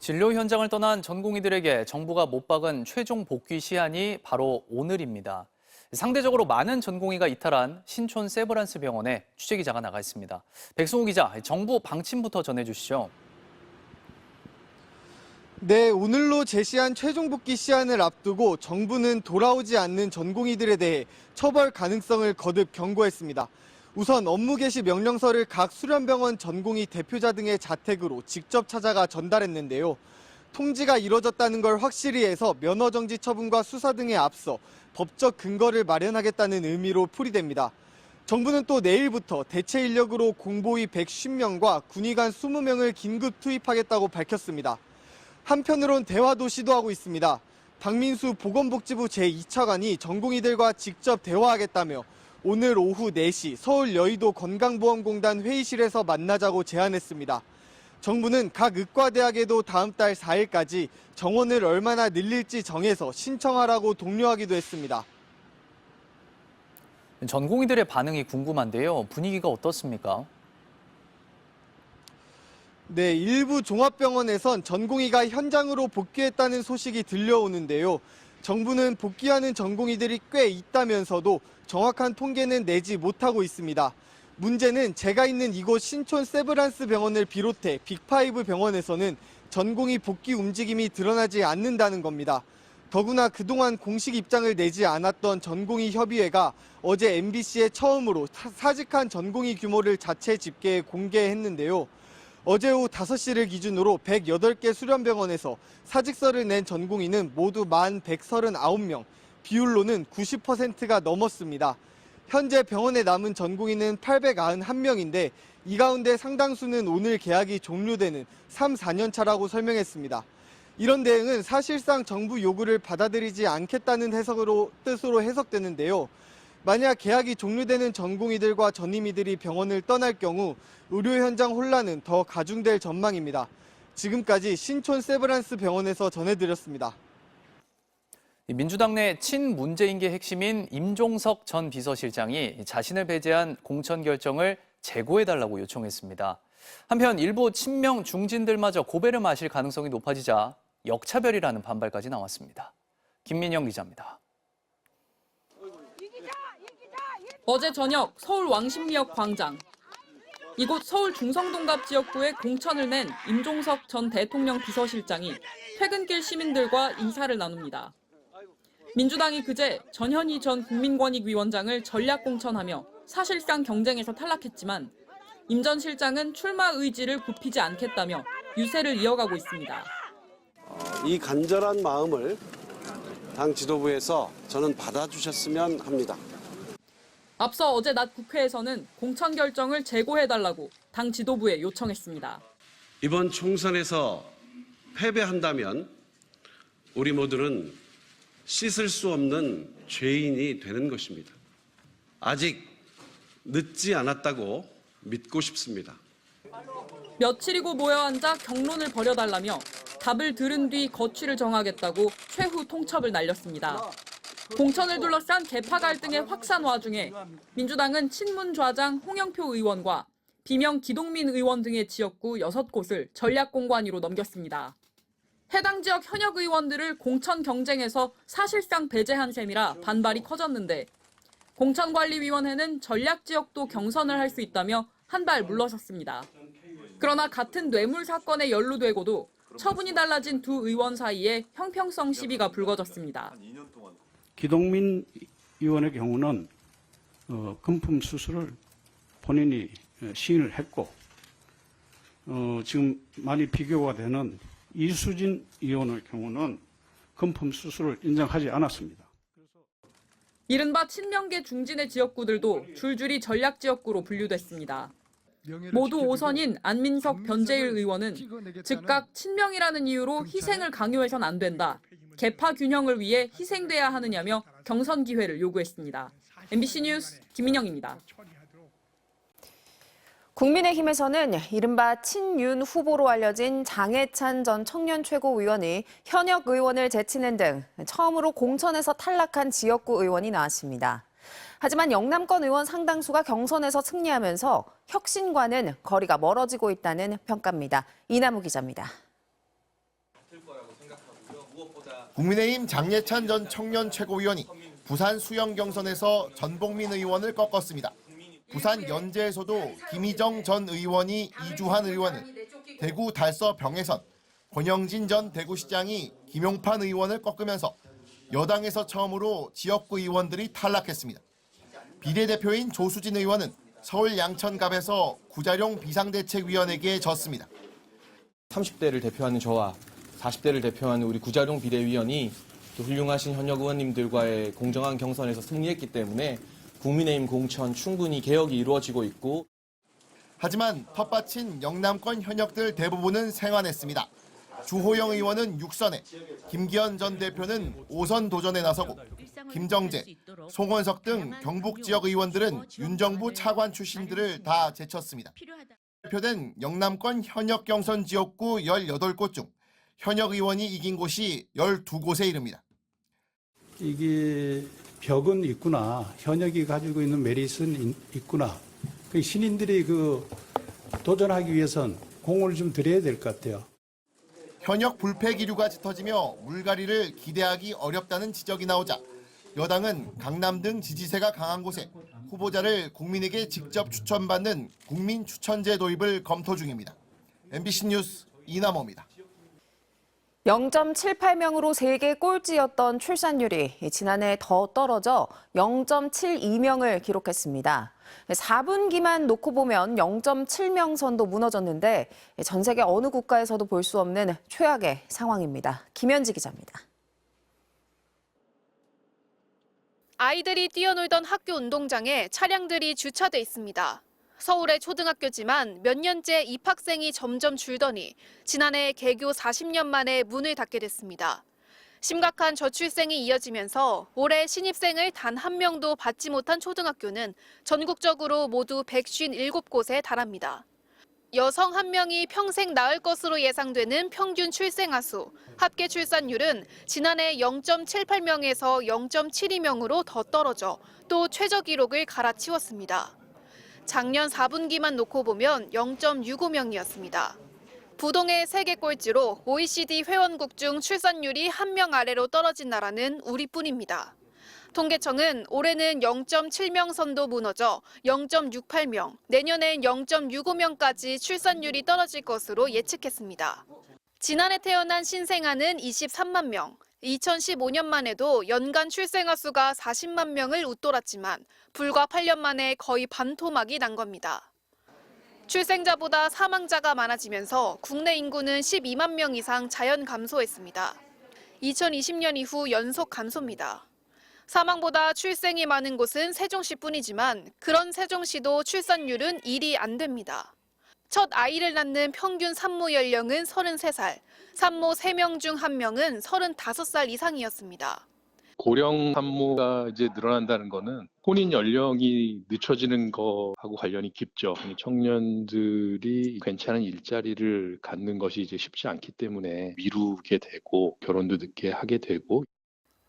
진료 현장을 떠난 전공의들에게 정부가 못 박은 최종 복귀 시한이 바로 오늘입니다. 상대적으로 많은 전공의가 이탈한 신촌 세브란스 병원에 취재기자가 나가 있습니다. 백승호 기자, 정부 방침부터 전해주시죠. 네, 오늘로 제시한 최종 복귀 시한을 앞두고 정부는 돌아오지 않는 전공의들에 대해 처벌 가능성을 거듭 경고했습니다. 우선 업무 개시 명령서를 각 수련병원 전공의 대표자 등의 자택으로 직접 찾아가 전달했는데요. 통지가 이뤄졌다는 걸 확실히 해서 면허정지 처분과 수사 등에 앞서 법적 근거를 마련하겠다는 의미로 풀이됩니다. 정부는 또 내일부터 대체 인력으로 공보위 110명과 군의관 20명을 긴급 투입하겠다고 밝혔습니다. 한편으론 대화도 시도하고 있습니다. 박민수 보건복지부 제2차관이 전공의들과 직접 대화하겠다며 오늘 오후 4시 서울 여의도 건강보험공단 회의실에서 만나자고 제안했습니다. 정부는 각 의과대학에도 다음 달 4일까지 정원을 얼마나 늘릴지 정해서 신청하라고 독려하기도 했습니다. 전공의들의 반응이 궁금한데요. 분위기가 어떻습니까? 네, 일부 종합병원에선 전공의가 현장으로 복귀했다는 소식이 들려오는데요. 정부는 복귀하는 전공의들이 꽤 있다면서도 정확한 통계는 내지 못하고 있습니다. 문제는 제가 있는 이곳 신촌 세브란스 병원을 비롯해 빅5 병원에서는 전공의 복귀 움직임이 드러나지 않는다는 겁니다. 더구나 그동안 공식 입장을 내지 않았던 전공의 협의회가 어제 MBC에 처음으로 사직한 전공의 규모를 자체 집계해 공개했는데요. 어제 오후 5시를 기준으로 108개 수련병원에서 사직서를 낸 전공의는 모두 139명, 비율로는 90%가 넘었습니다. 현재 병원에 남은 전공의는 891명인데 이 가운데 상당수는 오늘 계약이 종료되는 3, 4년 차라고 설명했습니다. 이런 대응은 사실상 정부 요구를 받아들이지 않겠다는 뜻으로 해석되는데요. 만약 계약이 종료되는 전공의들과 전임의들이 병원을 떠날 경우 의료 현장 혼란은 더 가중될 전망입니다. 지금까지 신촌 세브란스 병원에서 전해드렸습니다. 민주당 내 친문재인계 핵심인 임종석 전 비서실장이 자신을 배제한 공천 결정을 재고해달라고 요청했습니다. 한편 일부 친명 중진들마저 고배를 마실 가능성이 높아지자 역차별이라는 반발까지 나왔습니다. 김민영 기자입니다. 어제 저녁 서울 왕십리역 광장. 이곳 서울 중성동갑 지역구에 공천을 낸 임종석 전 대통령 비서실장이 퇴근길 시민들과 인사를 나눕니다. 민주당이 그제 전현희 전 국민권익위원장을 전략 공천하며 사실상 경쟁에서 탈락했지만 임 전 실장은 출마 의지를 굽히지 않겠다며 유세를 이어가고 있습니다. 이 간절한 마음을 당 지도부에서 저는 받아주셨으면 합니다. 앞서 어제 낮 국회에서는 공천 결정을 재고해달라고 당 지도부에 요청했습니다. 이번 총선에서 패배한다면 우리 모두는 씻을 수 없는 죄인이 되는 것입니다. 아직 늦지 않았다고 믿고 싶습니다. 며칠이고 모여앉아 경론을 벌여달라며 답을 들은 뒤 거취를 정하겠다고 최후 통첩을 날렸습니다. 공천을 둘러싼 계파 갈등의 확산 와중에 민주당은 친문 좌장 홍영표 의원과 비명 기동민 의원 등의 지역구 6곳을 전략 공관위로 넘겼습니다. 해당 지역 현역 의원들을 공천 경쟁에서 사실상 배제한 셈이라 반발이 커졌는데 공천관리위원회는 전략 지역도 경선을 할 수 있다며 한 발 물러섰습니다. 그러나 같은 뇌물 사건에 연루되고도 처분이 달라진 두 의원 사이에 형평성 시비가 불거졌습니다. 기동민 의원의 경우는 금품 수수를 본인이 시인을 했고 지금 많이 비교가 되는 이수진 의원의 경우는 금품 수수를 인정하지 않았습니다. 이른바 친명계 중진의 지역구들도 줄줄이 전략 지역구로 분류됐습니다. 모두 5선인 안민석, 변재일 의원은 즉각 친명이라는 이유로 희생을 강요해선 안 된다. 계파 균형을 위해 희생돼야 하느냐며 경선 기회를 요구했습니다. MBC 뉴스 김민영입니다. 국민의힘에서는 이른바 친윤 후보로 알려진 장해찬 전 청년 최고위원이 현역 의원을 제치는 등 처음으로 공천에서 탈락한 지역구 의원이 나왔습니다. 하지만 영남권 의원 상당수가 경선에서 승리하면서 혁신과는 거리가 멀어지고 있다는 평가입니다. 이남우 기자입니다. 국민의힘 장예찬 전 청년 최고위원이 부산 수영 경선에서 전복민 의원을 꺾었습니다. 부산 연제에서도 김희정 전 의원이 이주환 의원을, 대구 달서 병해선 권영진 전 대구시장이 김용판 의원을 꺾으면서 여당에서 처음으로 지역구 의원들이 탈락했습니다. 비례대표인 조수진 의원은 서울 양천갑에서 구자룡 비상대책위원에게 졌습니다. 30대를 대표하는 저와 40대를 대표하는 우리 구자룡 비대위원이 또 훌륭하신 현역 의원님들과의 공정한 경선에서 승리했기 때문에 국민의힘 공천 충분히 개혁이 이루어지고 있고. 하지만 텃밭인 영남권 현역들 대부분은 생환했습니다. 주호영 의원은 6선에, 김기현 전 대표는 5선 도전에 나서고 김정재, 송원석 등 경북 지역 의원들은 윤정부 차관 출신들을 다 제쳤습니다. 발표된 영남권 현역 경선 지역구 18곳 중 현역 의원이 이긴 곳이 12곳에 이릅니다. 이게 벽은 있구나. 현역이 가지고 있는 메리트는 있구나. 신인들이 도전하기 위해선 공을 좀 드려야 될 것 같아요. 현역 불패 기류가 짙어지며 물갈이를 기대하기 어렵다는 지적이 나오자 여당은 강남 등 지지세가 강한 곳에 후보자를 국민에게 직접 추천받는 국민 추천제 도입을 검토 중입니다. MBC 뉴스 이남호입니다. 0.78명으로 세계 꼴찌였던 출산율이 지난해 더 떨어져 0.72명을 기록했습니다. 4분기만 놓고 보면 0.7명 선도 무너졌는데 전 세계 어느 국가에서도 볼 수 없는 최악의 상황입니다. 김현지 기자입니다. 아이들이 뛰어놀던 학교 운동장에 차량들이 주차돼 있습니다. 서울의 초등학교지만 몇 년째 입학생이 점점 줄더니 지난해 개교 40년 만에 문을 닫게 됐습니다. 심각한 저출생이 이어지면서 올해 신입생을 단 한 명도 받지 못한 초등학교는 전국적으로 모두 157곳에 달합니다. 여성 한 명이 평생 낳을 것으로 예상되는 평균 출생아 수, 합계 출산율은 지난해 0.78명에서 0.72명으로 더 떨어져 또 최저 기록을 갈아치웠습니다. 작년 4분기만 놓고 보면 0.65명이었습니다. 부동의 세계 꼴찌로 OECD 회원국 중 출산율이 1명 아래로 떨어진 나라는 우리뿐입니다. 통계청은 올해는 0.7명 선도 무너져 0.68명, 내년엔 0.65명까지 출산율이 떨어질 것으로 예측했습니다. 지난해 태어난 신생아는 23만 명, 2015년만 해도 연간 출생아 수가 40만 명을 웃돌았지만 불과 8년 만에 거의 반토막이 난 겁니다. 출생자보다 사망자가 많아지면서 국내 인구는 12만 명 이상 자연 감소했습니다. 2020년 이후 연속 감소입니다. 사망보다 출생이 많은 곳은 세종시뿐이지만 그런 세종시도 출산율은 1이 안 됩니다. 첫 아이를 낳는 평균 산모 연령은 33살, 산모 3명 중 1명은 35살 이상이었습니다. 고령 산모가 이제 늘어난다는 거는 혼인 연령이 늦춰지는 거하고 관련이 깊죠. 청년들이 괜찮은 일자리를 갖는 것이 이제 쉽지 않기 때문에 미루게 되고 결혼도 늦게 하게 되고.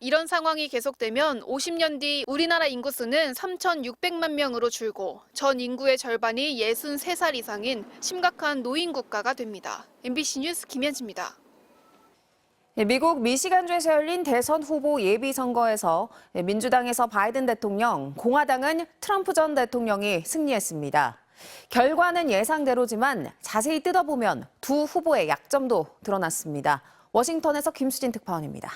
이런 상황이 계속되면 50년 뒤 우리나라 인구수는 3,600만 명으로 줄고 전 인구의 절반이 63살 이상인 심각한 노인 국가가 됩니다. MBC 뉴스 김현지입니다. 미국 미시간주에서 열린 대선 후보 예비선거에서 민주당에서 바이든 대통령, 공화당은 트럼프 전 대통령이 승리했습니다. 결과는 예상대로지만 자세히 뜯어보면 두 후보의 약점도 드러났습니다. 워싱턴에서 김수진 특파원입니다.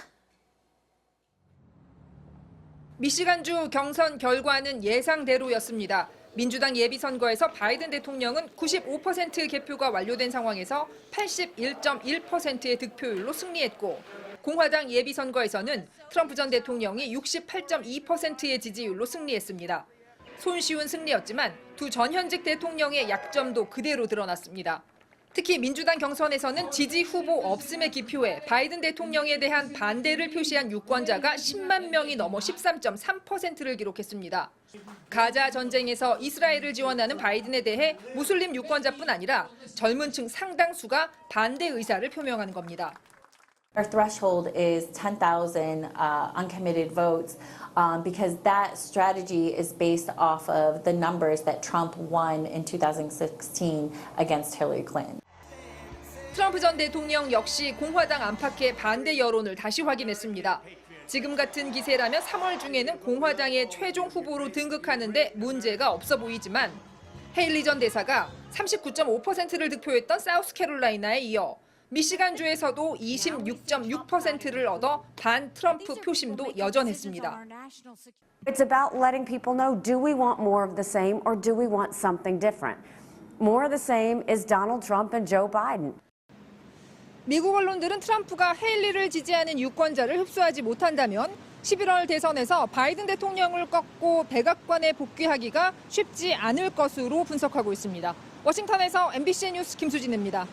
미시간주 경선 결과는 예상대로였습니다. 민주당 예비선거에서 바이든 대통령은 95% 개표가 완료된 상황에서 81.1%의 득표율로 승리했고, 공화당 예비선거에서는 트럼프 전 대통령이 68.2%의 지지율로 승리했습니다. 손쉬운 승리였지만 두 전현직 대통령의 약점도 그대로 드러났습니다. 특히 민주당 경선에서는 지지 후보 없음의 기표에 바이든 대통령에 대한 반대를 표시한 유권자가 10만 명이 넘어 13.3%를 기록했습니다. 가자 전쟁에서 이스라엘을 지원하는 바이든에 대해 무슬림 유권자뿐 아니라 젊은 층 상당수가 반대 의사를 표명한 겁니다. Our threshold is 10,000 uncommitted votes because that strategy is based off of the numbers that Trump won in 2016 against Hillary Clinton. 트럼프 전 대통령 역시 공화당 안팎의 반대 여론을 다시 확인했습니다. 지금 같은 기세라면 3월 중에는 공화당의 최종 후보로 등극하는데 문제가 없어 보이지만 헤일리 전 대사가 39.5%를 득표했던 사우스캐롤라이나에 이어 미시간주에서도 26.6%를 얻어 반 트럼프 표심도 여전했습니다. It's about letting people know, do we want more of the same or do we want something different? More of the same is Donald Trump and Joe Biden. 미국 언론들은 트럼프가 헤일리를 지지하는 유권자를 흡수하지 못한다면 11월 대선에서 바이든 대통령을 꺾고 백악관에 복귀하기가 쉽지 않을 것으로 분석하고 있습니다. 워싱턴에서 MBC 뉴스 김수진입니다.